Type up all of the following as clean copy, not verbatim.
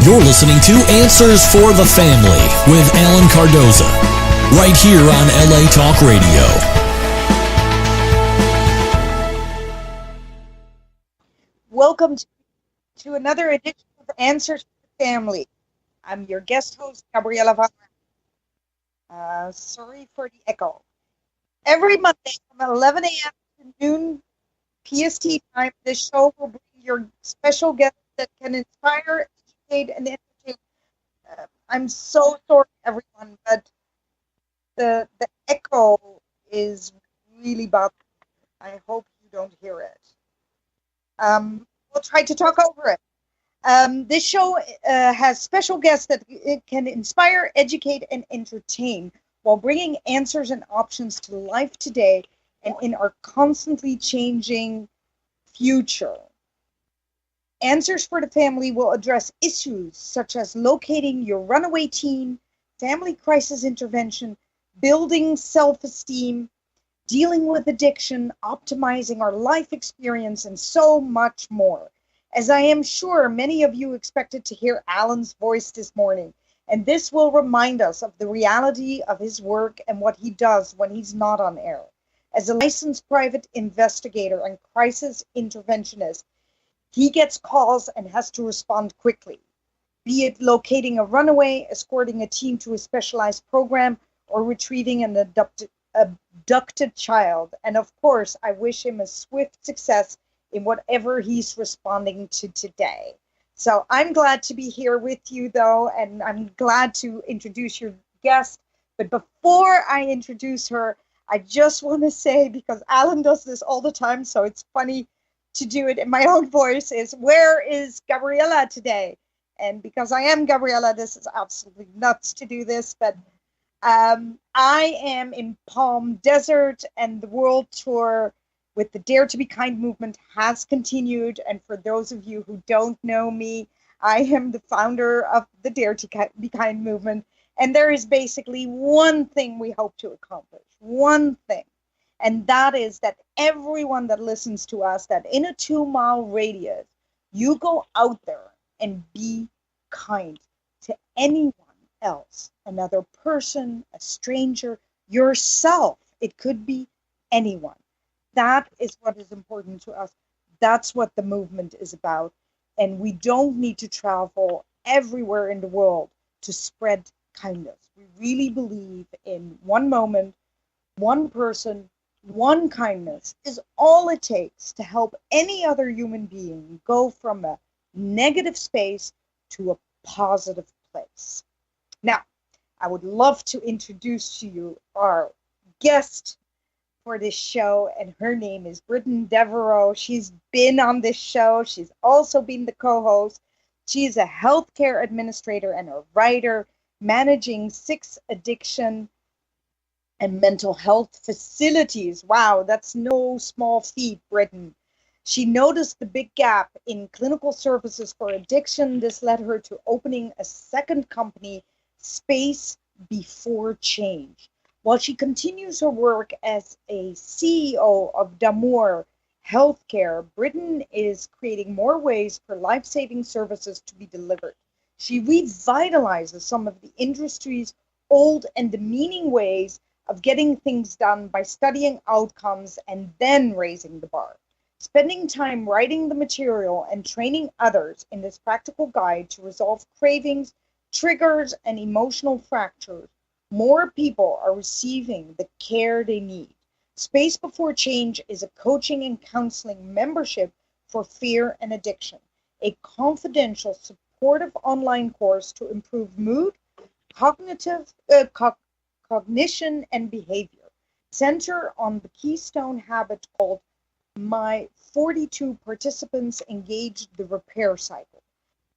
You're listening to Answers for the Family with Alan Cardoza, right here on LA Talk Radio. Welcome to another edition of Answers for the Family. I'm your guest host, Gabriella. Sorry for the echo. Every Monday from 11 a.m. to noon PST time, this show will bring your special guests that can inspire, educate, and entertain. I'm so sorry, everyone, but the echo is really bothering me. I hope you don't hear it. We'll try to talk over it. This show has special guests that can inspire, educate, and entertain while bringing answers and options to life today and in our constantly changing future. Answers for the Family will address issues such as locating your runaway teen, family crisis intervention, building self-esteem, dealing with addiction, optimizing our life experience, and so much more. As I am sure many of you expected to hear Alan's voice this morning, and this will remind us of the reality of his work and what he does when he's not on air. As a licensed private investigator and crisis interventionist, he gets calls and has to respond quickly, be it locating a runaway, escorting a teen to a specialized program, or retrieving an abducted child. And of course, I wish him a swift success in whatever he's responding to today. So I'm glad to be here with you, though, and I'm glad to introduce your guest. But before I introduce her, I just want to say, because Alan does this all the time, so it's funny to do it in my own voice, is where is Gabriella today? And because I am Gabriella, this is absolutely nuts to do this, but I am in Palm Desert, and the world tour with the Dare to Be Kind movement has continued. And for those of you who don't know me, I am the founder of the Dare to Be Kind movement. And there is basically one thing we hope to accomplish, one thing. And that is that everyone that listens to us, that in a 2-mile radius, you go out there and be kind to anyone else, another person, a stranger, yourself. It could be anyone. That is what is important to us. That's what the movement is about. And we don't need to travel everywhere in the world to spread kindness. We really believe in one moment, one person, one kindness is all it takes to help any other human being go from a negative space to a positive place. Now, I would love to introduce to you our guest for this show, and her name is Britten Devereux. She's been on this show. She's also been the co-host. She's a healthcare administrator and a writer, managing 6 addiction and mental health facilities. Wow, that's no small feat, Britten. She noticed the big gap in clinical services for addiction. This led her to opening a second company, Space Before Change. While she continues her work as a CEO of D'Amour Healthcare, Britten is creating more ways for life-saving services to be delivered. She revitalizes some of the industry's old and demeaning ways of getting things done by studying outcomes and then raising the bar. Spending time writing the material and training others in this practical guide to resolve cravings, triggers, and emotional fractures, more people are receiving the care they need. Space Before Change is a coaching and counseling membership for fear and addiction, a confidential, supportive online course to improve mood, cognition, and behavior. Center on the keystone habit called My 42 Participants Engaged the Repair Cycle.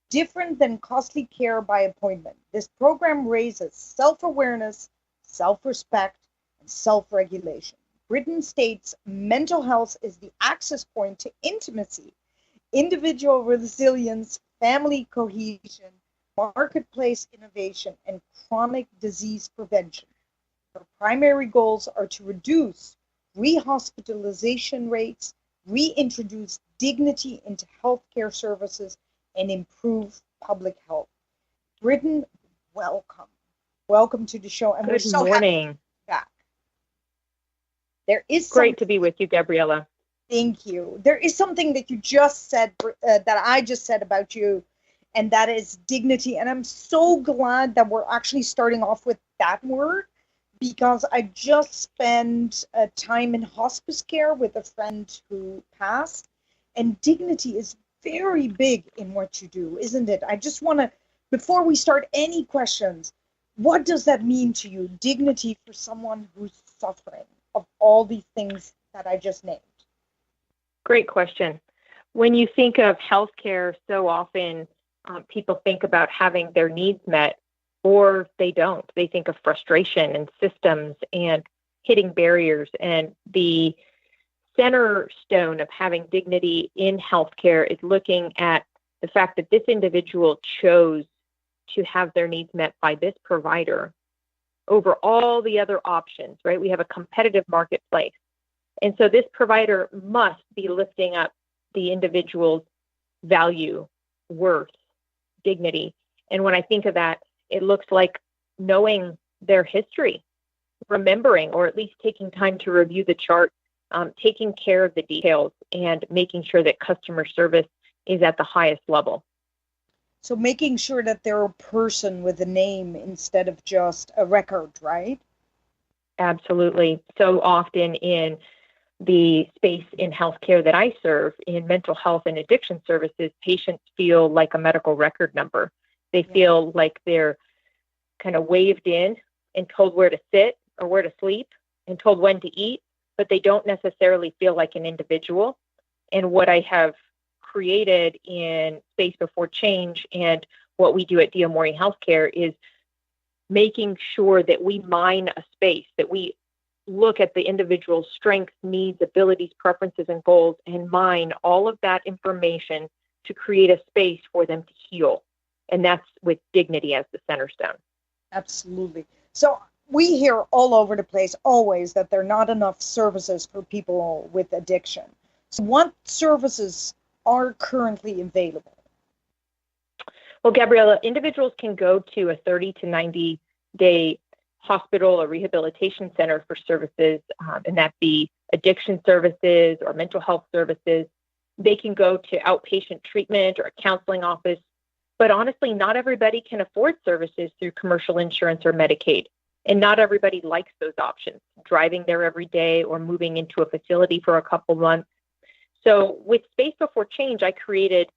Different than costly care by appointment, this program raises self-awareness, self-respect, and self-regulation. Britten states mental health is the access point to intimacy, individual resilience, family cohesion, marketplace innovation, and chronic disease prevention. Her primary goals are to reduce rehospitalization rates, reintroduce dignity into healthcare services, and improve public health. Britten, welcome. Welcome to the show. And we're Good so happy to morning. be back. There is Great to be with you, Gabriella. Thank you. There is something that you just said, that I just said about you, and that is dignity. And I'm so glad that we're actually starting off with that word, because I just spent time in hospice care with a friend who passed, and dignity is very big in what you do, isn't it? I just want to, before we start any questions, what does that mean to you, dignity for someone who's suffering of all these things that I just named? Great question. When you think of healthcare, so often people think about having their needs met, or they don't. They think of frustration and systems and hitting barriers. And the center stone of having dignity in healthcare is looking at the fact that this individual chose to have their needs met by this provider over all the other options, right? We have a competitive marketplace. And so this provider must be lifting up the individual's value, worth, dignity. And when I think of that, it looks like knowing their history, remembering, or at least taking time to review the chart, taking care of the details, and making sure that customer service is at the highest level. So making sure that they're a person with a name instead of just a record, right? Absolutely. So often in the space in healthcare that I serve, in mental health and addiction services, patients feel like a medical record number. They feel like they're kind of waved in and told where to sit or where to sleep and told when to eat, but they don't necessarily feel like an individual. And what I have created in Space Before Change and what we do at Diamori Healthcare is making sure that we mine a space, that we look at the individual's strengths, needs, abilities, preferences, and goals, and mine all of that information to create a space for them to heal. And that's with dignity as the center stone. Absolutely. So we hear all over the place always that there are not enough services for people with addiction. So what services are currently available? Well, Gabriella, individuals can go to a 30 to 90 day hospital or rehabilitation center for services, and that be addiction services or mental health services. They can go to outpatient treatment or a counseling office. But honestly, not everybody can afford services through commercial insurance or Medicaid. And not everybody likes those options, driving there every day or moving into a facility for a couple months. So with Space Before Change, I created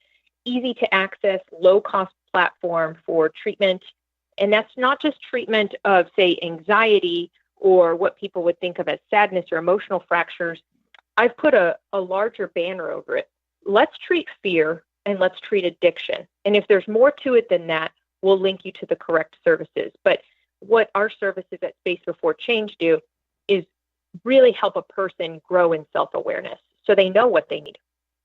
easy to access, low cost platform for treatment. And that's not just treatment of, say, anxiety or what people would think of as sadness or emotional fractures. I've put a larger banner over it. Let's treat fear and let's treat addiction. And if there's more to it than that, we'll link you to the correct services. But what our services at Space Before Change do is really help a person grow in self-awareness so they know what they need.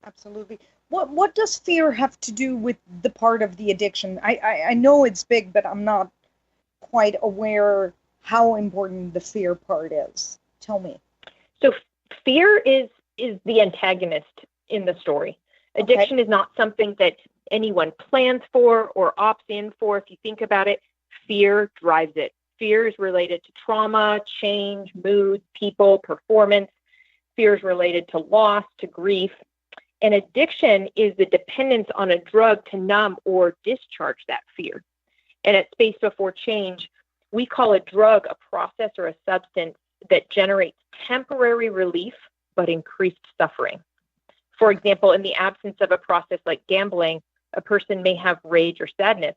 Absolutely. What does fear have to do with the part of the addiction? I know it's big, but I'm not quite aware how important the fear part is. Tell me. So fear is the antagonist in the story. Addiction is not something that anyone plans for or opts in for. If you think about it, fear drives it. Fear is related to trauma, change, mood, people, performance. Fear is related to loss, to grief. And addiction is the dependence on a drug to numb or discharge that fear. And at Space Before Change, we call a drug a process or a substance that generates temporary relief but increased suffering. For example, in the absence of a process like gambling, a person may have rage or sadness.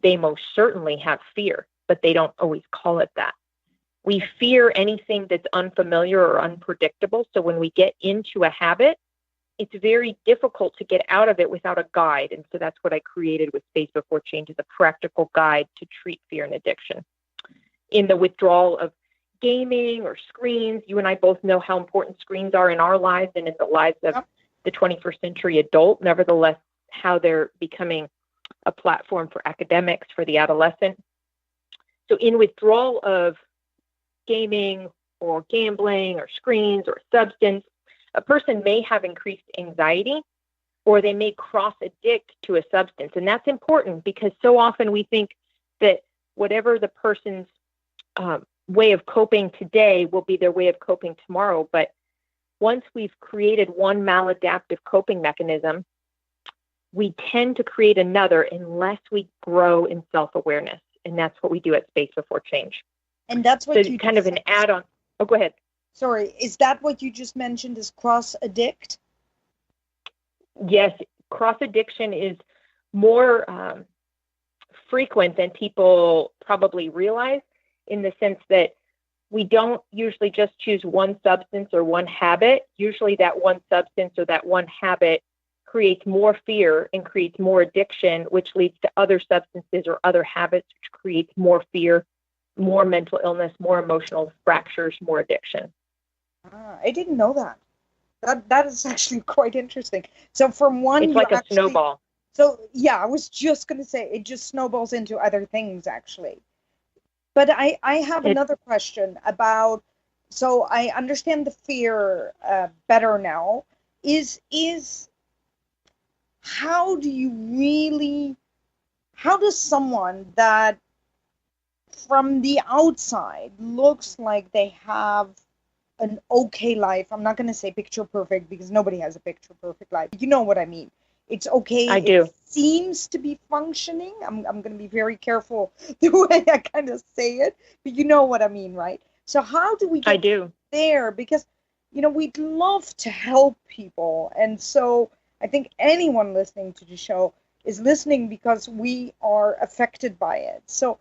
They most certainly have fear, but they don't always call it that. We fear anything that's unfamiliar or unpredictable. So when we get into a habit, it's very difficult to get out of it without a guide. And so that's what I created with Space Before Change, is a practical guide to treat fear and addiction. In the withdrawal of gaming or screens, you and I both know how important screens are in our lives and in the lives of the 21st century adult. Nevertheless, how they're becoming a platform for academics, for the adolescent. So in withdrawal of gaming or gambling or screens or substance, a person may have increased anxiety, or they may cross addict to a substance. And that's important because so often we think that whatever the person's way of coping today will be their way of coping tomorrow. But once we've created one maladaptive coping mechanism, we tend to create another unless we grow in self-awareness. And that's what we do at Space Before Change. And that's what so you kind of an add-on. Oh, go ahead. Sorry, is that what you just mentioned as cross-addict? Yes, cross-addiction is more frequent than people probably realize, in the sense that we don't usually just choose one substance or one habit. Usually that one substance or that one habit creates more fear and creates more addiction, which leads to other substances or other habits, which creates more fear, more mental illness, more emotional fractures, more addiction. I didn't know that. That is actually quite interesting. So from one, it's like a snowball. So yeah, I was just going to say it just snowballs into other things actually. But I have another question about, so I understand the fear better now, is how does someone that from the outside looks like they have an okay life, I'm not going to say picture perfect because nobody has a picture perfect life. You know what I mean? It's okay. I do. It seems to be functioning. I'm going to be very careful the way I kind of say it, but you know what I mean, right? So how do we get there? Because, we'd love to help people. And so I think anyone listening to the show is listening because we are affected by it. So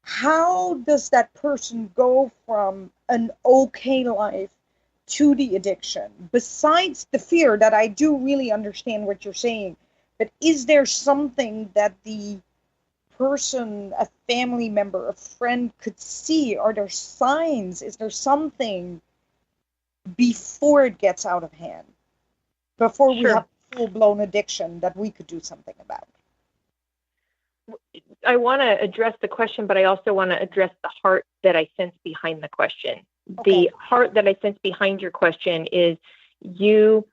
how does that person go from an okay life to the addiction, besides the fear that I do really understand what you're saying? But is there something that the person, a family member, a friend could see? Are there signs? Is there something before it gets out of hand, before we have full-blown addiction that we could do something about? I want to address the question, but I also want to address the heart that I sense behind the question. Okay. The heart that I sense behind your question is you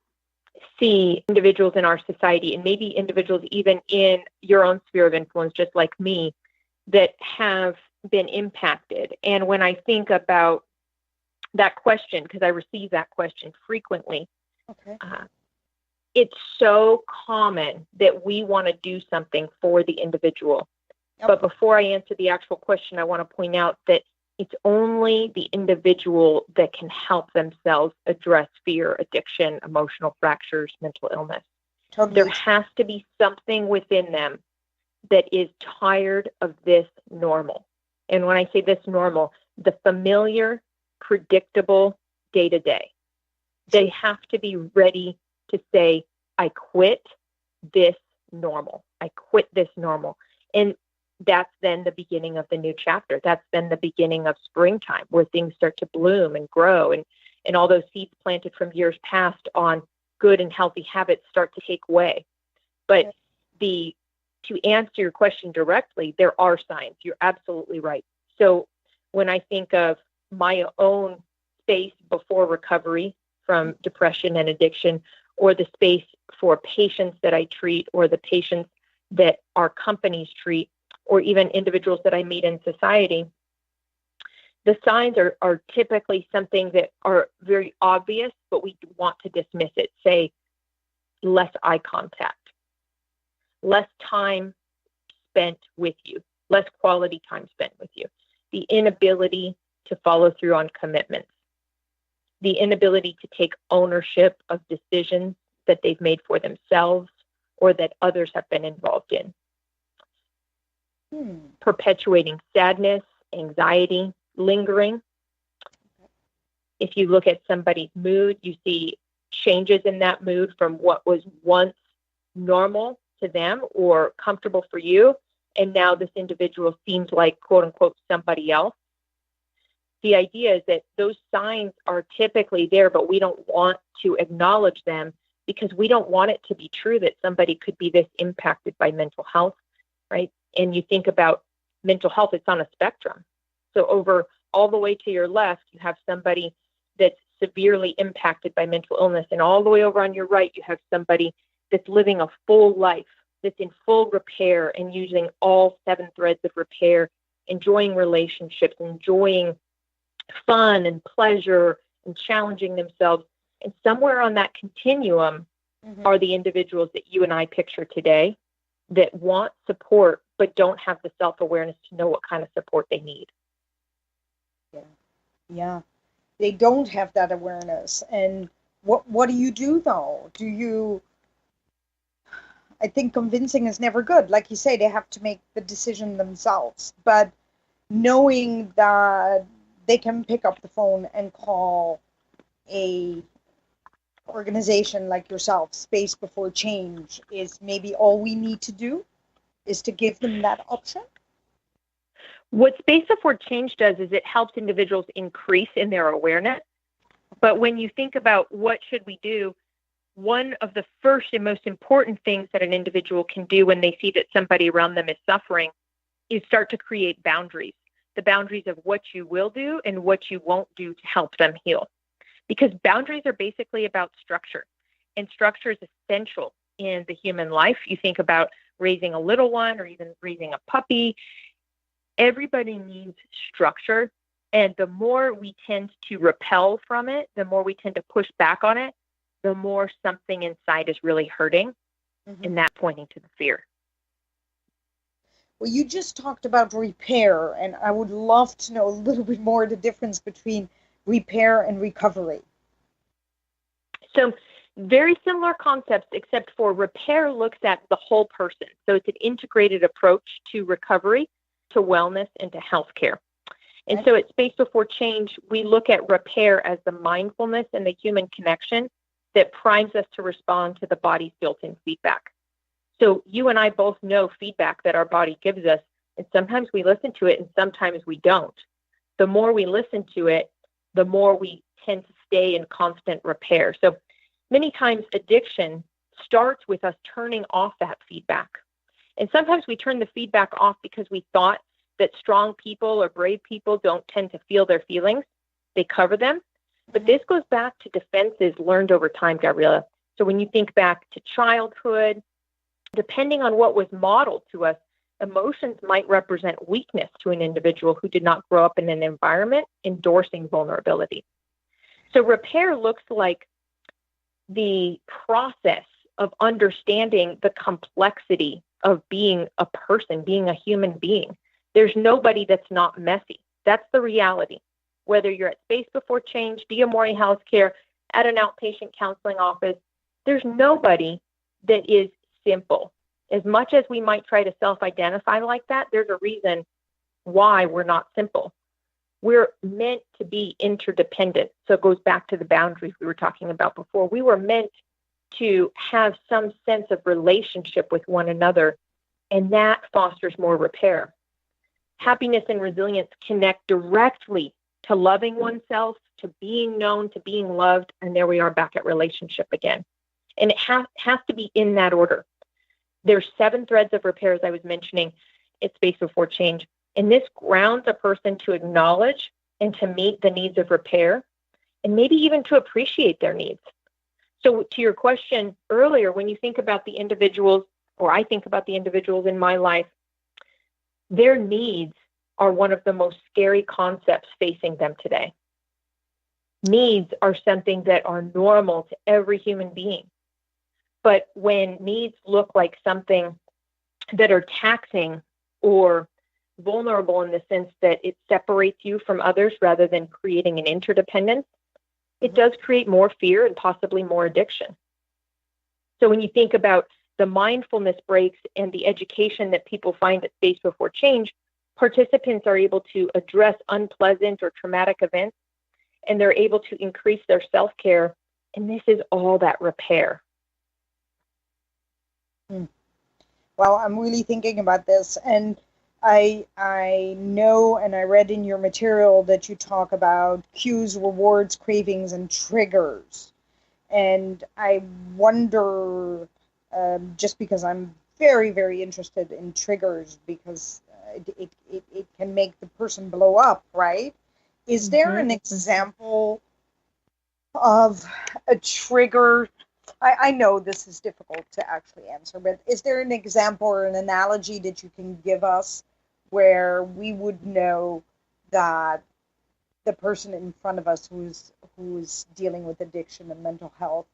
see individuals in our society, and maybe individuals even in your own sphere of influence, just like me, that have been impacted. And when I think about that question, because I receive that question frequently, it's so common that we want to do something for the individual. Yep. But before I answer the actual question, I want to point out that it's only the individual that can help themselves address fear, addiction, emotional fractures, mental illness. Totally. There has to be something within them that is tired of this normal. And when I say this normal, the familiar, predictable day-to-day. They have to be ready to say, I quit this normal. I quit this normal. And that's then the beginning of the new chapter. That's then the beginning of springtime, where things start to bloom and grow, and all those seeds planted from years past on good and healthy habits start to take way. But to answer your question directly, there are signs. You're absolutely right. So when I think of my own space before recovery from depression and addiction, or the space for patients that I treat, or the patients that our companies treat, or even individuals that I meet in society, the signs are typically something that are very obvious, but we want to dismiss it. Say, less eye contact, less time spent with you, less quality time spent with you, the inability to follow through on commitments, the inability to take ownership of decisions that they've made for themselves or that others have been involved in. Perpetuating sadness, anxiety, lingering. If you look at somebody's mood, you see changes in that mood from what was once normal to them or comfortable for you, and now this individual seems like, quote unquote, somebody else. The idea is that those signs are typically there, but we don't want to acknowledge them because we don't want it to be true that somebody could be this impacted by mental health, right? And you think about mental health, it's on a spectrum. So over all the way to your left, you have somebody that's severely impacted by mental illness. And all the way over on your right, you have somebody that's living a full life, that's in full repair and using all 7 threads of repair, enjoying relationships, enjoying fun and pleasure and challenging themselves. And somewhere on that continuum are the individuals that you and I picture today that want support but don't have the self-awareness to know what kind of support they need. Yeah. They don't have that awareness. And what do you do, though? I think convincing is never good. Like you say, they have to make the decision themselves. But knowing that they can pick up the phone and call a organization like yourself, Space Before Change, is maybe all we need to do, is to give them that option. What Space Before Change does is it helps individuals increase in their awareness. But when you think about what should we do, one of the first and most important things that an individual can do when they see that somebody around them is suffering is start to create boundaries, the boundaries of what you will do and what you won't do to help them heal. Because boundaries are basically about structure, and structure is essential in the human life. You think about raising a little one or even raising a puppy. Everybody needs structure, and the more we tend to repel from it, the more we tend to push back on it, the more something inside is really hurting, and that pointing to the fear. Well, you just talked about repair, and I would love to know a little bit more the difference between repair and recovery. So very similar concepts, except for repair looks at the whole person. So it's an integrated approach to recovery, to wellness, and to healthcare. And so at Space Before Change, we look at repair as the mindfulness and the human connection that primes us to respond to the body's built-in feedback. So you and I both know feedback that our body gives us, and sometimes we listen to it and sometimes we don't. The more we listen to it, the more we tend to stay in constant repair. So many times addiction starts with us turning off that feedback. And sometimes we turn the feedback off because we thought that strong people or brave people don't tend to feel their feelings. They cover them. But this goes back to defenses learned over time, Gabriella. So when you think back to childhood, depending on what was modeled to us, emotions might represent weakness to an individual who did not grow up in an environment endorsing vulnerability. So repair looks like the process of understanding the complexity of being a person, being a human being. There's nobody that's not messy. That's the reality. Whether you're at Space Before Change, Diamore Healthcare, at an outpatient counseling office, there's nobody that is simple. As much as we might try to self-identify like that, there's a reason why we're not simple. We're meant to be interdependent. So it goes back to the boundaries we were talking about before. We were meant to have some sense of relationship with one another, and that fosters more repair. Happiness and resilience connect directly to loving oneself, to being known, to being loved, and there we are back at relationship again. And it has to be in that order. There's 7 threads of repair, as I was mentioning, at Space Before Change. And this grounds a person to acknowledge and to meet the needs of repair, and maybe even to appreciate their needs. So to your question earlier, when you think about the individuals, or I think about the individuals in my life, their needs are one of the most scary concepts facing them today. Needs are something that are normal to every human being. But when needs look like something that are taxing or vulnerable in the sense that it separates you from others rather than creating an interdependence, it does create more fear and possibly more addiction. So when you think about the mindfulness breaks and the education that people find at Space Before Change, participants are able to address unpleasant or traumatic events, and they're able to increase their self-care. And this is all that repair. Well, I'm really thinking about this, and I know, and I read in your material that you talk about cues, rewards, cravings, and triggers. And I wonder, just because I'm very, very interested in triggers, because it can make the person blow up, right? Is there an example of a trigger I know this is difficult to actually answer, but is there an example or an analogy that you can give us where we would know that the person in front of us who's dealing with addiction and mental health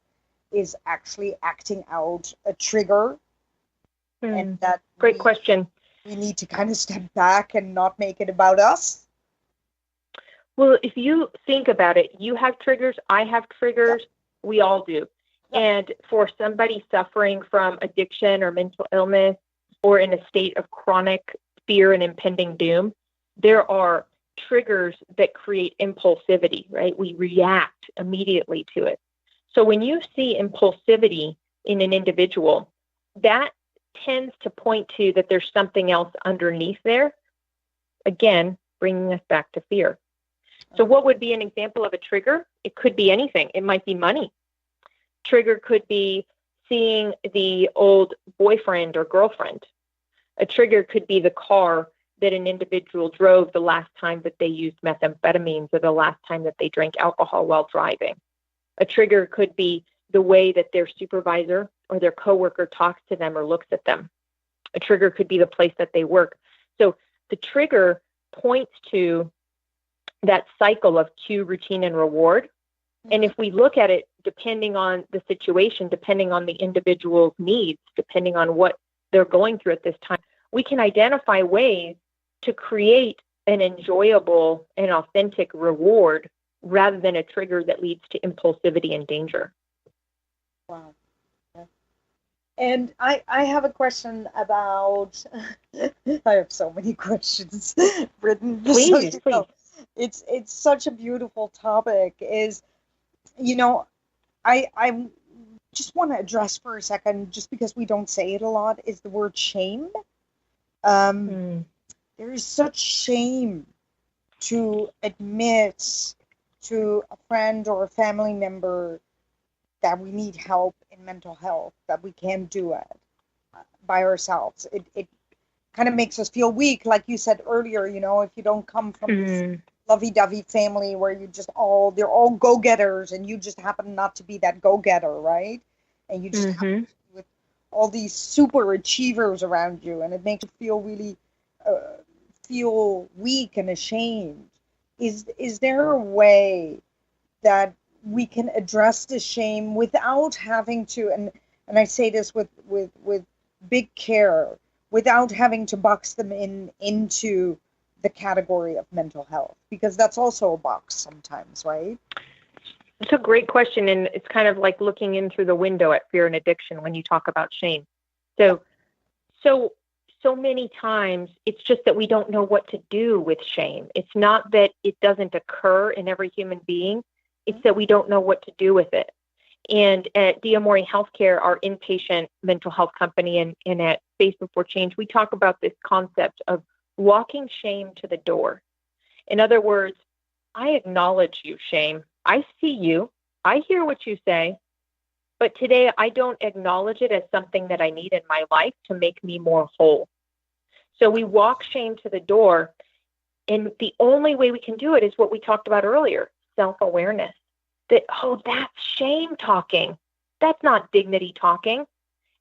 is actually acting out a trigger, and that Great question. We need to kind of step back and not make it about us? Well, if you think about it, you have triggers, I have triggers, we all do. And for somebody suffering from addiction or mental illness or in a state of chronic fear and impending doom, there are triggers that create impulsivity, right? We react immediately to it. So when you see impulsivity in an individual, that tends to point to that there's something else underneath there. Again, bringing us back to fear. So what would be an example of a trigger? It could be anything. It might be money. Trigger could be seeing the old boyfriend or girlfriend. A trigger could be the car that an individual drove the last time that they used methamphetamines or the last time that they drank alcohol while driving. A trigger could be the way that their supervisor or their coworker talks to them or looks at them. A trigger could be the place that they work. So the trigger points to that cycle of cue, routine, and reward. And if we look at it, depending on the situation, depending on the individual's needs, depending on what they're going through at this time, we can identify ways to create an enjoyable and authentic reward rather than a trigger that leads to impulsivity and danger. Wow. And I have a question about, I have so many questions, Britton. Please. It's such a beautiful topic. I just want to address for a second, just because we don't say it a lot, is the word shame. There is such shame to admit to a friend or a family member that we need help in mental health, that we can't do it by ourselves. It kind of makes us feel weak, like you said earlier, if you don't come from this lovey-dovey family where they're all go-getters and you just happen not to be that go-getter, right? And you just happen to be with all these super achievers around you, and it makes you feel really feel weak and ashamed. Is there a way that we can address the shame without having to, and I say this with big care, without having to box them into the category of mental health? Because that's also a box sometimes, right? It's a great question, and it's kind of like looking in through the window at fear and addiction when you talk about shame. So many times it's just that we don't know what to do with shame. It's not that it doesn't occur in every human being. It's that we don't know what to do with it. And at Diamore Healthcare, our inpatient mental health company, and at Space Before Change, we talk about this concept of walking shame to the door. In other words, I acknowledge you, shame. I see you. I hear what you say. But today, I don't acknowledge it as something that I need in my life to make me more whole. So we walk shame to the door. And the only way we can do it is what we talked about earlier, self-awareness. That, that's shame talking. That's not dignity talking.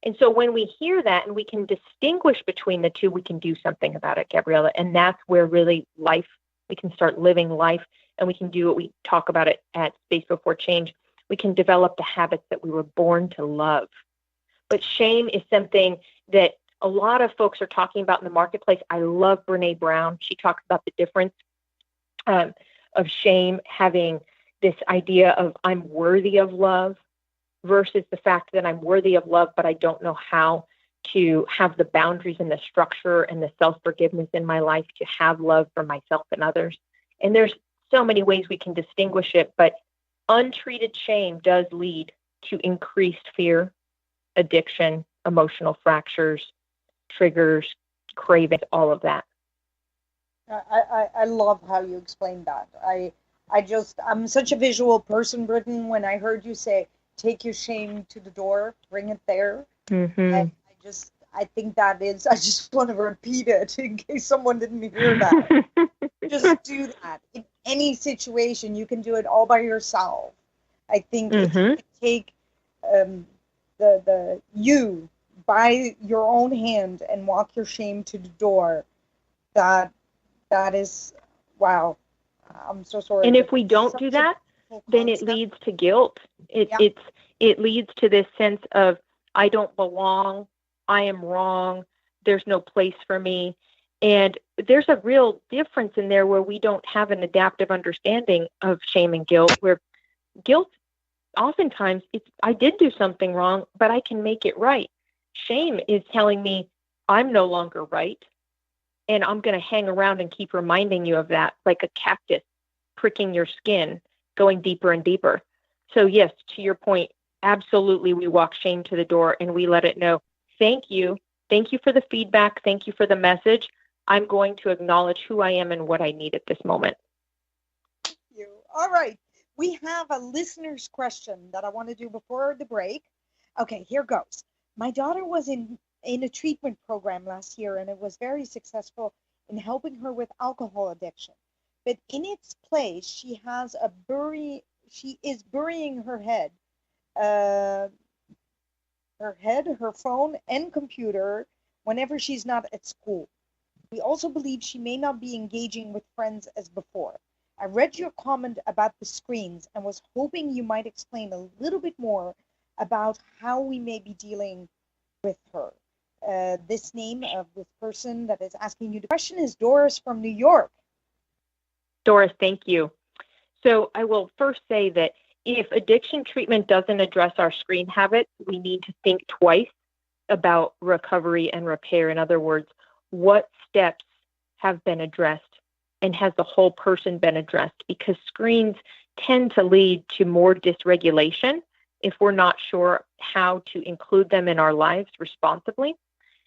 And so when we hear that and we can distinguish between the two, we can do something about it, Gabriella. And that's where really we can start living life, and we can do what we talk about it at Space Before Change. We can develop the habits that we were born to love. But shame is something that a lot of folks are talking about in the marketplace. I love Brené Brown. She talks about the difference of shame having this idea of I'm worthy of love versus the fact that I'm worthy of love, but I don't know how to have the boundaries and the structure and the self-forgiveness in my life to have love for myself and others. And there's so many ways we can distinguish it, but untreated shame does lead to increased fear, addiction, emotional fractures, triggers, cravings, all of that. I love how you explained that. I'm such a visual person, Britton. When I heard you say, take your shame to the door, bring it there. I think that is, I just want to repeat it in case someone didn't hear that. Just do that. In any situation, you can do it all by yourself. I think if you take you by your own hand and walk your shame to the door. That is, wow. I'm so sorry. And if we don't do that, then it leads to guilt. It leads to this sense of, I don't belong, I am wrong, there's no place for me. And there's a real difference in there where we don't have an adaptive understanding of shame and guilt, where guilt, oftentimes, I did do something wrong, but I can make it right. Shame is telling me I'm no longer right, and I'm going to hang around and keep reminding you of that, like a cactus pricking your skin, going deeper and deeper. So yes, to your point, absolutely, we walk shame to the door and we let it know, thank you for the feedback, thank you for the message. I'm going to acknowledge who I am and what I need at this moment. Thank you. All right. We have a listener's question that I want to do before the break. Okay, here goes. My daughter was in a treatment program last year, and it was very successful in helping her with alcohol addiction. But in its place, she is burying her head, her phone, and computer whenever she's not at school. We also believe she may not be engaging with friends as before. I read your comment about the screens and was hoping you might explain a little bit more about how we may be dealing with her. This name of this person that is asking you the question is Doris from New York. Doris, thank you. So I will first say that if addiction treatment doesn't address our screen habits, we need to think twice about recovery and repair. In other words, what steps have been addressed, and has the whole person been addressed? Because screens tend to lead to more dysregulation if we're not sure how to include them in our lives responsibly.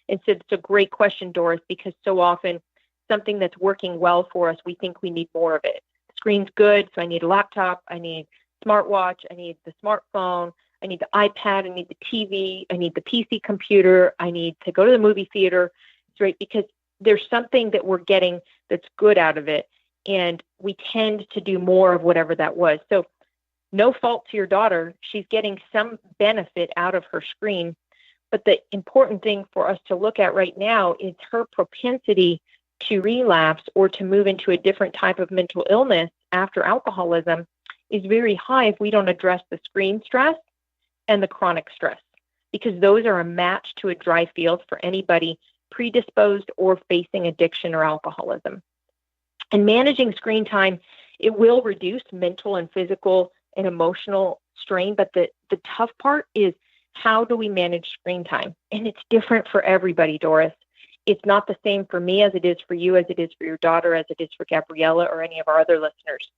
And so it's a great question, Doris, because so often something that's working well for us, we think we need more of it. Screen's good, so I need a laptop, I need smartwatch, I need the smartphone, I need the iPad, I need the TV, I need the PC computer, I need to go to the movie theater. It's right, because there's something that we're getting that's good out of it, and we tend to do more of whatever that was. So no fault to your daughter. She's getting some benefit out of her screen, but the important thing for us to look at right now is her propensity to relapse or to move into a different type of mental illness after alcoholism is very high if we don't address the screen stress and the chronic stress, because those are a match to a dry field for anybody predisposed or facing addiction or alcoholism. And managing screen time, it will reduce mental and physical and emotional strain, but the tough part is, how do we manage screen time? And it's different for everybody, Doris. It's not the same for me as it is for you, as it is for your daughter, as it is for Gabriella or any of our other listeners.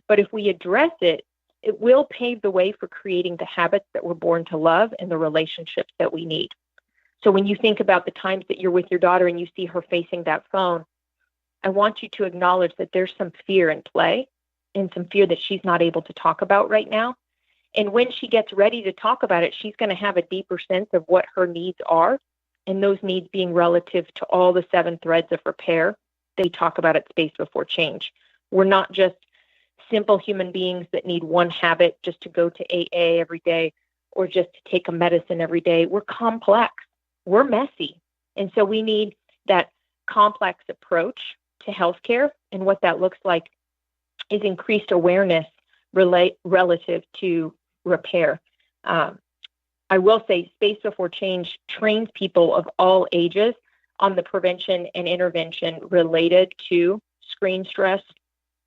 But if we address it, it will pave the way for creating the habits that we're born to love and the relationships that we need. So when you think about the times that you're with your daughter and you see her facing that phone, I want you to acknowledge that there's some fear in play and some fear that she's not able to talk about right now. And when she gets ready to talk about it, she's going to have a deeper sense of what her needs are, and those needs being relative to all the 7 threads of repair they talk about at Space Before Change. We're not just simple human beings that need one habit, just to go to AA every day or just to take a medicine every day. We're complex. We're messy. And so we need that complex approach to healthcare. And what that looks like is increased awareness relative to repair. I will say Space Before Change trains people of all ages on the prevention and intervention related to screen stress,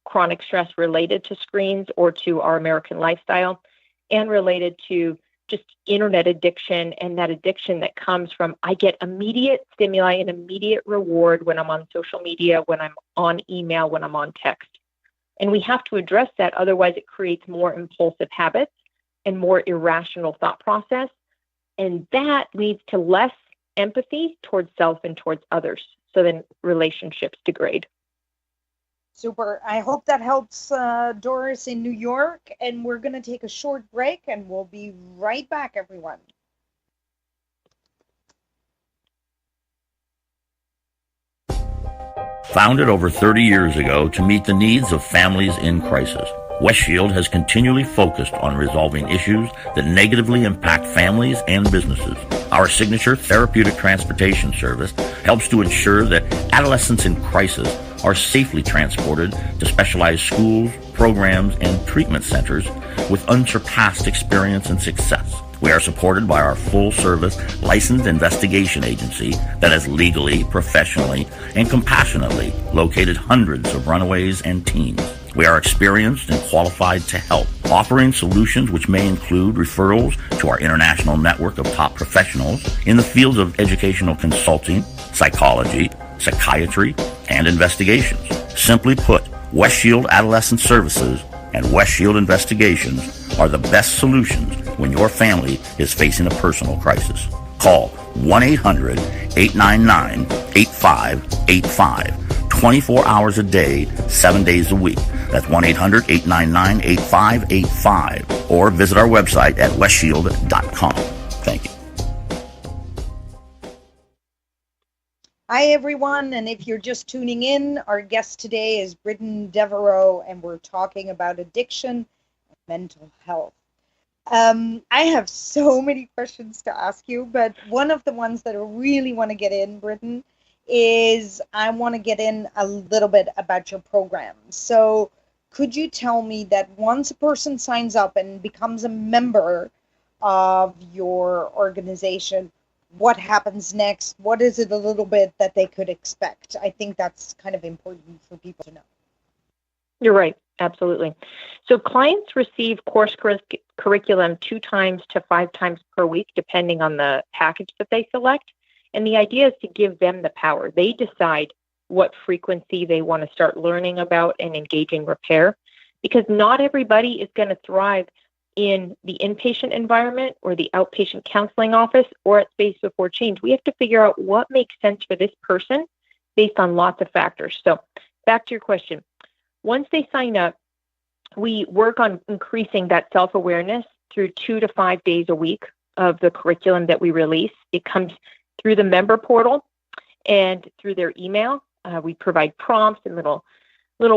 chronic stress related to screens or to our American lifestyle, and related to just internet addiction and that addiction that comes from, I get immediate stimuli and immediate reward when I'm on social media, when I'm on email, when I'm on text. And we have to address that. Otherwise, it creates more impulsive habits and more irrational thought process. And that leads to less empathy towards self and towards others. So then relationships degrade. Super. I hope that helps Doris in New York. And we're going to take a short break and we'll be right back, everyone. Founded over 30 years ago to meet the needs of families in crisis, West Shield has continually focused on resolving issues that negatively impact families and businesses. Our signature therapeutic transportation service helps to ensure that adolescents in crisis are safely transported to specialized schools, programs, and treatment centers with unsurpassed experience and success. We are supported by our full-service licensed investigation agency that has legally, professionally, and compassionately located hundreds of runaways and teens. We are experienced and qualified to help, offering solutions which may include referrals to our international network of top professionals in the fields of educational consulting, psychology, psychiatry, and investigations. Simply put, West Shield Adolescent Services and West Shield Investigations are the best solutions when your family is facing a personal crisis. Call 1-800-899-8585. 24 hours a day, 7 days a week. That's 1-800-899-8585. Or visit our website at westshield.com. Thank you. Hi, everyone. And if you're just tuning in, our guest today is Britten Devereux, and we're talking about addiction and mental health. I have so many questions to ask you, but one of the ones that I really want to get in, Britten, is I want to get in a little bit about your program. So could you tell me that once a person signs up and becomes a member of your organization, what happens next? What is it a little bit that they could expect? I think that's kind of important for people to know. You're right. Absolutely. So clients receive course curriculum 2 times to 5 times per week, depending on the package that they select. And the idea is to give them the power. They decide what frequency they want to start learning about and engaging repair, because not everybody is going to thrive in the inpatient environment or the outpatient counseling office or at Space Before Change. We have to figure out what makes sense for this person based on lots of factors. So back to your question. Once they sign up, we work on increasing that self-awareness through 2 to 5 days a week of the curriculum that we release. It comes through the member portal and through their email. We provide prompts and little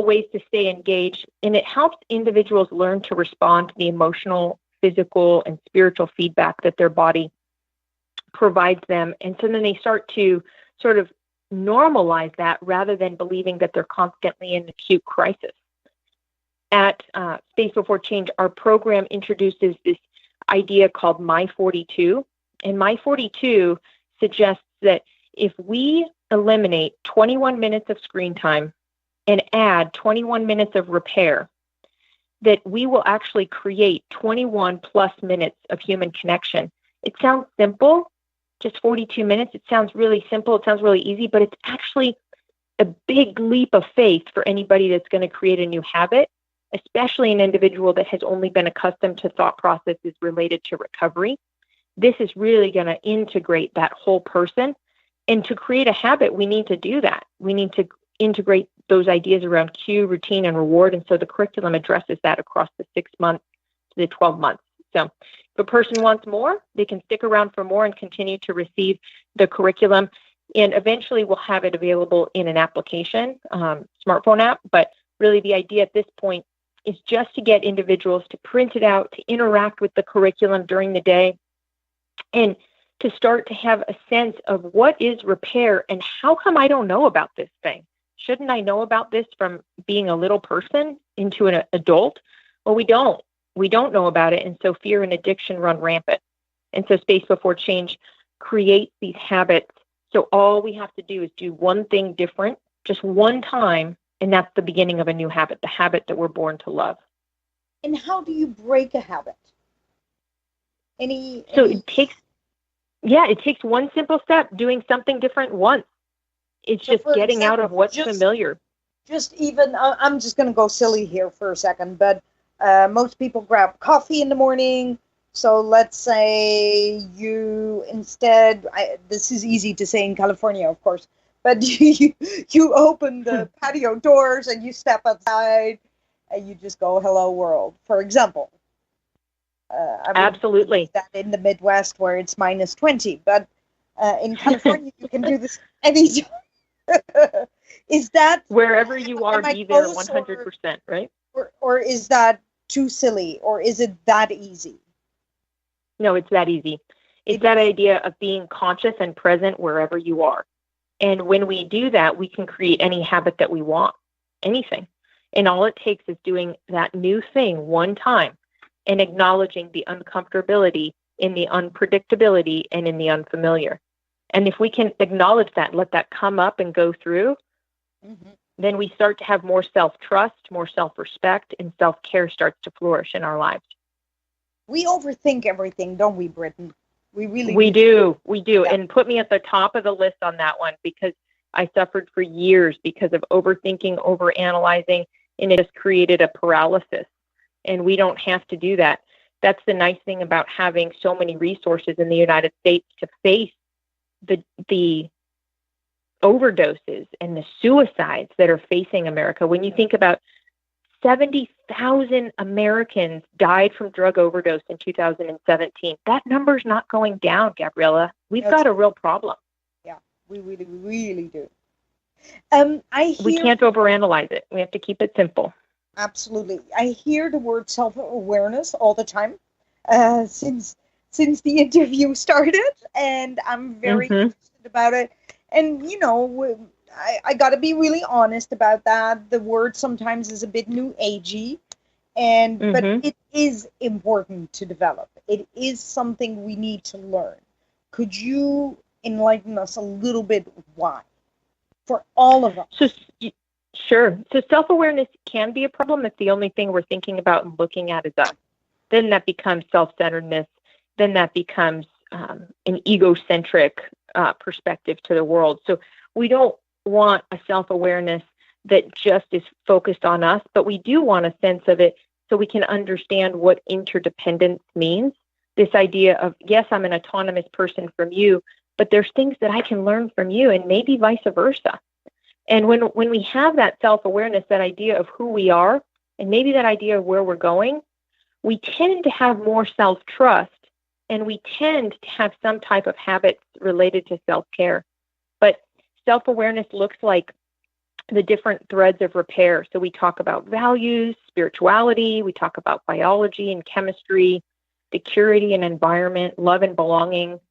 ways to stay engaged, and it helps individuals learn to respond to the emotional, physical, and spiritual feedback that their body provides them. And so then they start to sort of normalize that rather than believing that they're constantly in acute crisis. At Space Before Change, our program introduces this idea called My 42, and My 42 suggests that if we eliminate 21 minutes of screen time and add 21 minutes of repair, that we will actually create 21 plus minutes of human connection. It sounds simple, just 42 minutes. It sounds really simple. It sounds really easy, but it's actually a big leap of faith for anybody that's going to create a new habit, especially an individual that has only been accustomed to thought processes related to recovery. This is really going to integrate that whole person. And to create a habit, we need to do that. We need to integrate those ideas around cue, routine, and reward. And so the curriculum addresses that across the 6 months to the 12 months. So if a person wants more, they can stick around for more and continue to receive the curriculum. And eventually we'll have it available in an application, smartphone app. But really the idea at this point is just to get individuals to print it out, to interact with the curriculum during the day, and to start to have a sense of what is repair and how come I don't know about this thing? Shouldn't I know about this from being a little person into an adult? Well, we don't. We don't know about it. And so fear and addiction run rampant. And so Space Before Change creates these habits. So all we have to do is do one thing different, just one time, and that's the beginning of a new habit, the habit that we're born to love. And how do you break a habit? It takes one simple step, doing something different once. It's just getting out of what's familiar. I'm just going to go silly here for a second, but most people grab coffee in the morning. So let's say you instead, this is easy to say in California, of course, but you open the patio doors and you step outside and you just go, hello world, for example. Absolutely. That in the Midwest where it's minus 20, but in California you can do this anytime. Is that wherever you are? Be there 100%, right? or is that too silly, or is it that easy? No, it's that easy. It's that idea of being conscious and present wherever you are. And when we do that, we can create any habit that we want, anything. And all it takes is doing that new thing one time and acknowledging the uncomfortability in the unpredictability and in the unfamiliar. And if we can acknowledge that, let that come up and go through, then we start to have more self-trust, more self-respect, and self-care starts to flourish in our lives. We overthink everything, don't we, Britton? We do. Yeah. And put me at the top of the list on that one, because I suffered for years because of overthinking, overanalyzing, and it just created a paralysis. And we don't have to do that. That's the nice thing about having so many resources in the United States to face the overdoses and the suicides that are facing America. When you think about 70,000 Americans died from drug overdose in 2017. That number's not going down, Gabriella. We've got a real problem. Yeah, we really, really do. We can't overanalyze it. We have to keep it simple. Absolutely. I hear the word self-awareness all the time since the interview started, and I'm very interested about it. And, you know, I got to be really honest about that. The word sometimes is a bit new agey, but it is important to develop. It is something we need to learn. Could you enlighten us a little bit why for all of us? Sure. So self-awareness can be a problem if the only thing we're thinking about and looking at is us. Then that becomes self-centeredness. Then that becomes an egocentric perspective to the world. So we don't want a self-awareness that just is focused on us, but we do want a sense of it so we can understand what interdependence means. This idea of, yes, I'm an autonomous person from you, but there's things that I can learn from you, and maybe vice versa. And when we have that self-awareness, that idea of who we are, and maybe that idea of where we're going, we tend to have more self-trust, and we tend to have some type of habits related to self-care. But self-awareness looks like the different threads of repair. So we talk about values, spirituality, we talk about biology and chemistry, security and environment, love and belonging,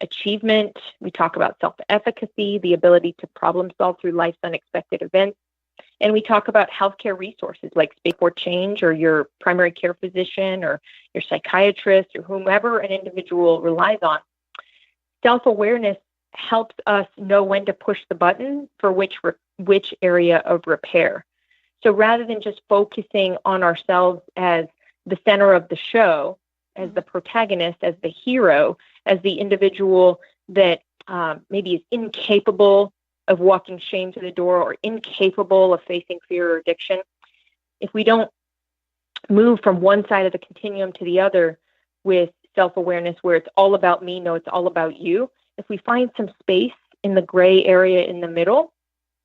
achievement. We talk about self-efficacy, the ability to problem solve through life's unexpected events. And we talk about healthcare resources like Space for Change, or your primary care physician, or your psychiatrist, or whomever an individual relies on. Self-awareness helps us know when to push the button for which area of repair. So rather than just focusing on ourselves as the center of the show, as the protagonist, as the hero, as the individual that maybe is incapable of walking shame to the door, or incapable of facing fear or addiction, if we don't move from one side of the continuum to the other with self-awareness, where it's all about me, no, it's all about you, if we find some space in the gray area in the middle,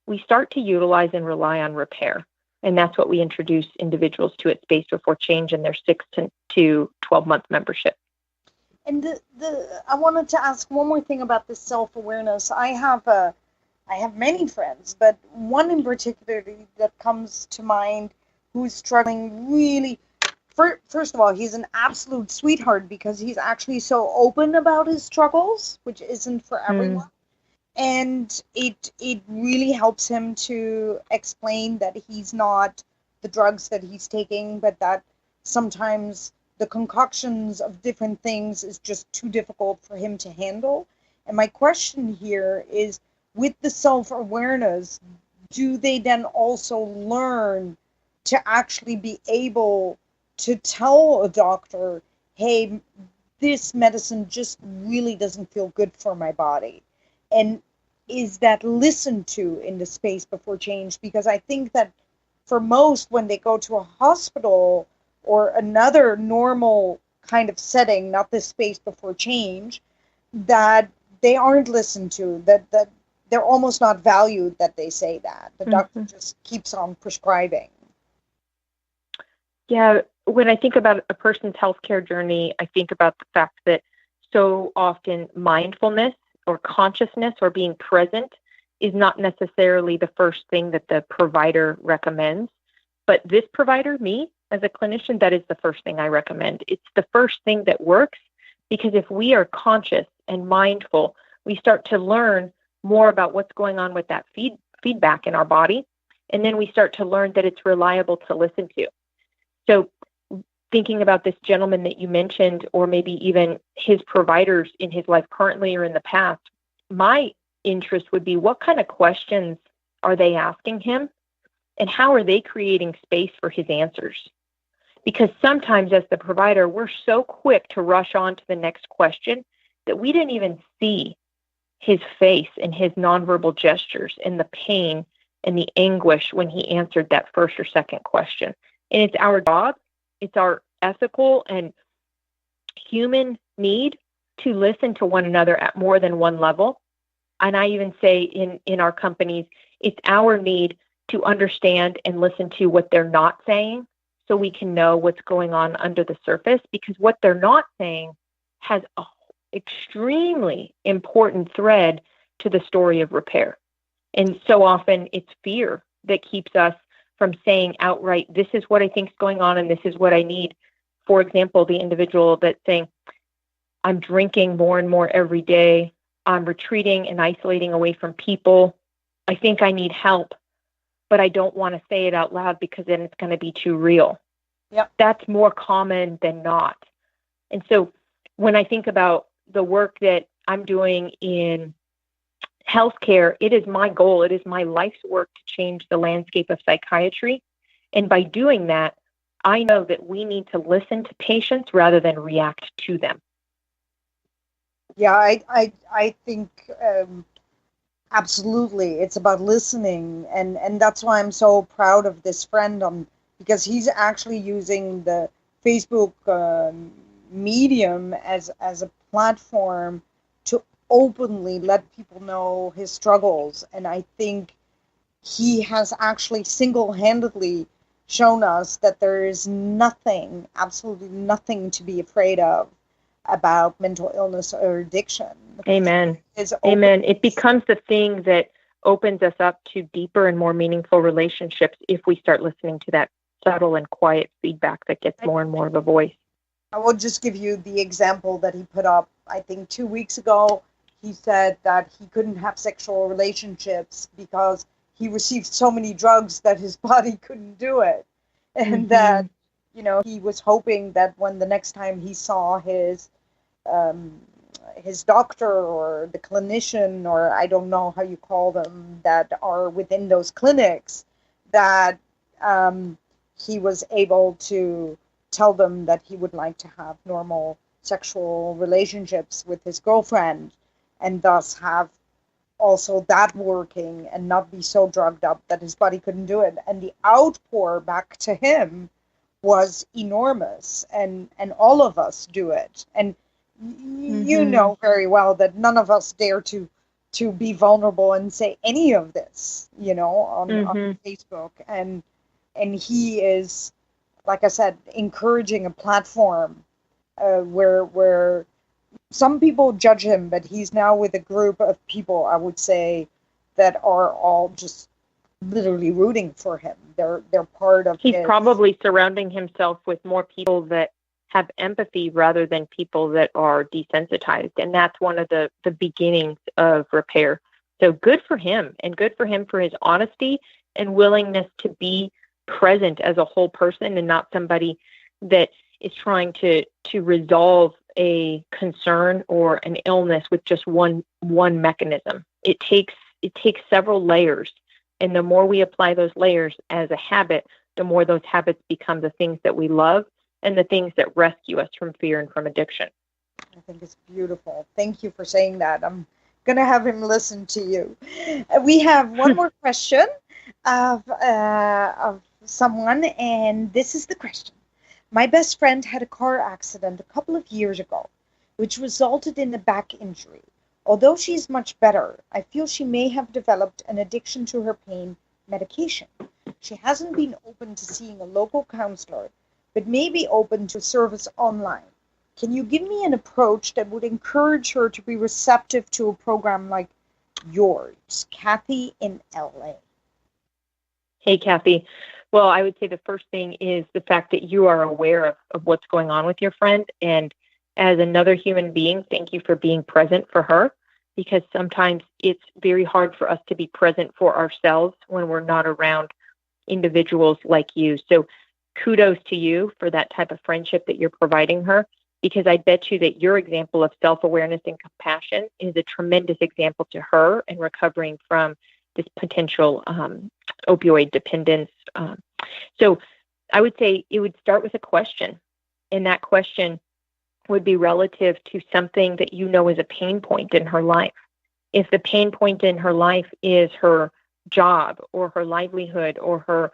we start to utilize and rely on repair. And that's what we introduce individuals to at Space Before Change in their 6 to 12-month membership. And I wanted to ask one more thing about this self-awareness. I have many friends, but one in particular that comes to mind who's struggling really. First of all, he's an absolute sweetheart because he's actually so open about his struggles, which isn't for everyone. And it really helps him to explain that he's not the drugs that he's taking, but that sometimes the concoctions of different things is just too difficult for him to handle. And my question here is, with the self-awareness, do they then also learn to actually be able to tell a doctor, hey, this medicine just really doesn't feel good for my body? And is that listened to in the Space Before Change? Because I think that for most, when they go to a hospital or another normal kind of setting, not the Space Before Change, that they aren't listened to, that they're almost not valued, that they say that. The doctor just keeps on prescribing. Yeah, when I think about a person's healthcare journey, I think about the fact that so often mindfulness or consciousness or being present is not necessarily the first thing that the provider recommends. But this provider, me, as a clinician, that is the first thing I recommend. It's the first thing that works, because if we are conscious and mindful, we start to learn more about what's going on with that feedback in our body. And then we start to learn that it's reliable to listen to. So thinking about this gentleman that you mentioned, or maybe even his providers in his life currently or in the past, my interest would be, what kind of questions are they asking him? And how are they creating space for his answers? Because sometimes as the provider, we're so quick to rush on to the next question that we didn't even see his face and his nonverbal gestures and the pain and the anguish when he answered that first or second question. And it's our job, it's our ethical and human need to listen to one another at more than one level. And I even say in our companies, it's our need to understand and listen to what they're not saying, so we can know what's going on under the surface, because what they're not saying has an extremely important thread to the story of repair. And so often it's fear that keeps us from saying outright, this is what I think is going on and this is what I need. For example, the individual that's saying, I'm drinking more and more every day. I'm retreating and isolating away from people. I think I need help, but I don't want to say it out loud because then it's going to be too real. Yep. That's more common than not. And so when I think about the work that I'm doing in healthcare, it is my goal, it is my life's work to change the landscape of psychiatry. And by doing that, I know that we need to listen to patients rather than react to them. Yeah, I think absolutely it's about listening, and that's why I'm so proud of this friend, because he's actually using the Facebook medium as a platform to openly let people know his struggles. And I think he has actually single-handedly shown us that there is nothing, absolutely nothing to be afraid of about mental illness or addiction. Amen. Amen. It becomes the thing that opens us up to deeper and more meaningful relationships if we start listening to that subtle and quiet feedback that gets more and more of a voice. I will just give you the example that he put up, I think 2 weeks ago. He said that he couldn't have sexual relationships because he received so many drugs that his body couldn't do it. And that, he was hoping that when the next time he saw his doctor or the clinician, or I don't know how you call them, that are within those clinics, that he was able to tell them that he would like to have normal sexual relationships with his girlfriend, and thus have also that working and not be so drugged up that his body couldn't do it. And the outpour back to him was enormous, and all of us do it. And you know very well that none of us dare to be vulnerable and say any of this, on Facebook. And he is, like I said, encouraging a platform where some people judge him, but he's now with a group of people, I would say, that are all just literally rooting for him. They're part of He's probably surrounding himself with more people that have empathy rather than people that are desensitized. And that's one of the beginnings of repair. So good for him, and good for him for his honesty and willingness to be present as a whole person and not somebody that is trying to resolve a concern or an illness with just one mechanism. It takes several layers. And the more we apply those layers as a habit, the more those habits become the things that we love and the things that rescue us from fear and from addiction. I think it's beautiful. Thank you for saying that. I'm going to have him listen to you. We have one more question of someone, and this is the question. My best friend had a car accident a couple of years ago, which resulted in a back injury. Although she's much better, I feel she may have developed an addiction to her pain medication. She hasn't been open to seeing a local counselor, but may be open to service online. Can you give me an approach that would encourage her to be receptive to a program like yours? Kathy in LA. Hey, Kathy. Well, I would say the first thing is the fact that you are aware of what's going on with your friend. And as another human being, thank you for being present for her, because sometimes it's very hard for us to be present for ourselves when we're not around individuals like you. So kudos to you for that type of friendship that you're providing her, because I bet you that your example of self-awareness and compassion is a tremendous example to her in recovering from this potential opioid dependence. So I would say it would start with a question, and that question would be relative to something that you know is a pain point in her life. If the pain point in her life is her job or her livelihood or her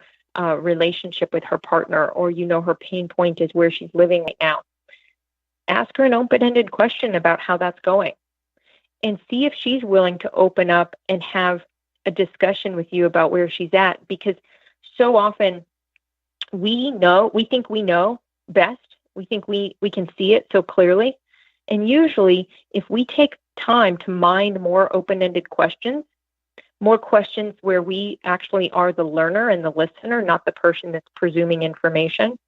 relationship with her partner, or you know her pain point is where she's living right now, ask her an open-ended question about how that's going and see if she's willing to open up and have a discussion with you about where she's at. Because so often we think we know best. We think we can see it so clearly. And usually if we take time to mind more open-ended questions, more questions where we actually are the learner and the listener, not the person that's presuming information,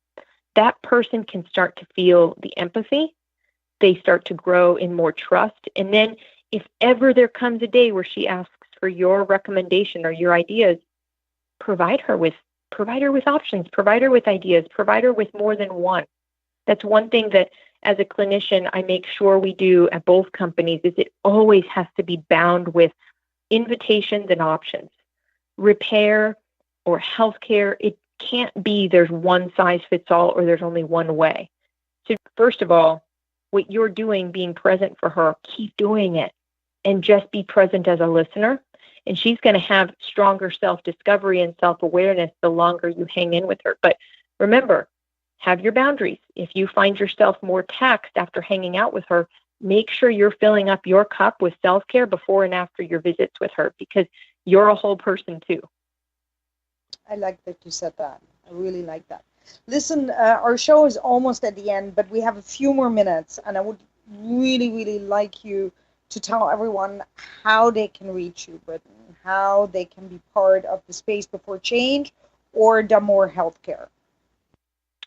that person can start to feel the empathy. They start to grow in more trust. And then if ever there comes a day where she asks for your recommendation or your ideas, provide her with options, provide her with ideas, provide her with more than one. That's one thing that as a clinician, I make sure we do at both companies is it always has to be bound with invitations and options. Repair or healthcare, it can't be there's one size fits all or there's only one way. So first of all, what you're doing, being present for her, keep doing it and just be present as a listener. And she's going to have stronger self-discovery and self-awareness the longer you hang in with her. But remember, have your boundaries. If you find yourself more taxed after hanging out with her, make sure you're filling up your cup with self-care before and after your visits with her, because you're a whole person too. I like that you said that. I really like that. Listen, our show is almost at the end, but we have a few more minutes, and I would really, really like you to tell everyone how they can reach you, Britten, how they can be part of the Space Before Change or D'Amour Healthcare.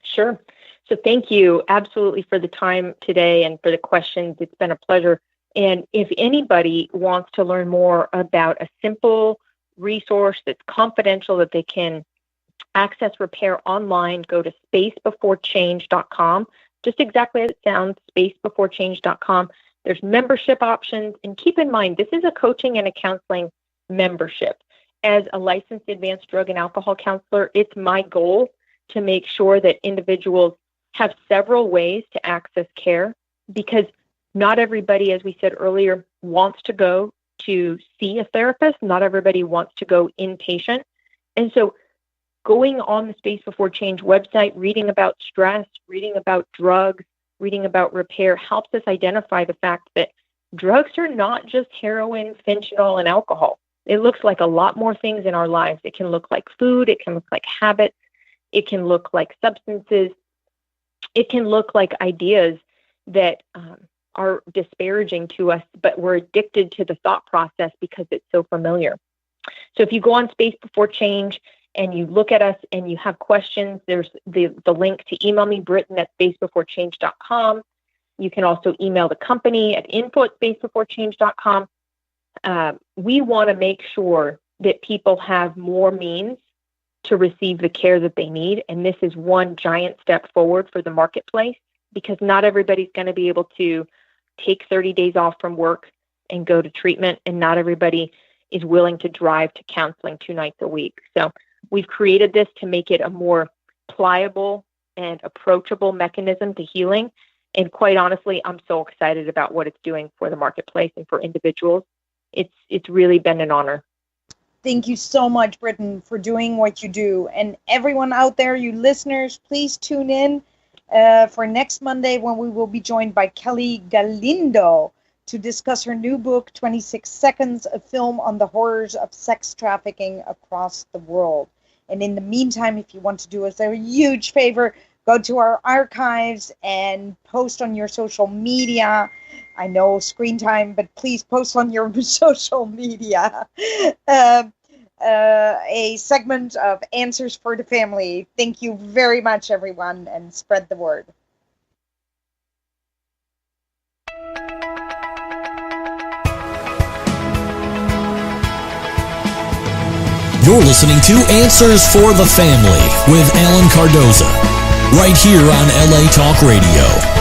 Sure. So thank you absolutely for the time today and for the questions. It's been a pleasure. And if anybody wants to learn more about a simple resource that's confidential that they can access repair online, go to spacebeforechange.com. Just exactly as it sounds, spacebeforechange.com. There's membership options. And keep in mind, this is a coaching and a counseling membership. As a licensed advanced drug and alcohol counselor, it's my goal to make sure that individuals have several ways to access care, because not everybody, as we said earlier, wants to go to see a therapist. Not everybody wants to go inpatient. And so going on the Space Before Change website, reading about stress, reading about drugs, reading about repair helps us identify the fact that drugs are not just heroin, fentanyl, and alcohol. It looks like a lot more things in our lives. It can look like food. It can look like habits. It can look like substances. It can look like ideas that are disparaging to us, but we're addicted to the thought process because it's so familiar. So if you go on Space Before Change and you look at us and you have questions, there's the link to email me, Britten at spacebeforechange.com. You can also email the company at info@spacebeforechange.com. We want to make sure that people have more means to receive the care that they need. And this is one giant step forward for the marketplace, because not everybody's going to be able to take 30 days off from work and go to treatment. And not everybody is willing to drive to counseling 2 nights a week. So we've created this to make it a more pliable and approachable mechanism to healing. And quite honestly, I'm so excited about what it's doing for the marketplace and for individuals. It's really been an honor. Thank you so much, Britten, for doing what you do. And everyone out there, you listeners, please tune in for next Monday when we will be joined by Kelly Galindo to discuss her new book, 26 Seconds, a film on the horrors of sex trafficking across the world. And in the meantime, if you want to do us a huge favor, go to our archives and post on your social media. I know screen time, but please post on your social media. a segment of Answers for the Family. Thank you very much, everyone, and spread the word. You're listening to Answers for the Family with Alan Cardoza, right here on LA Talk Radio.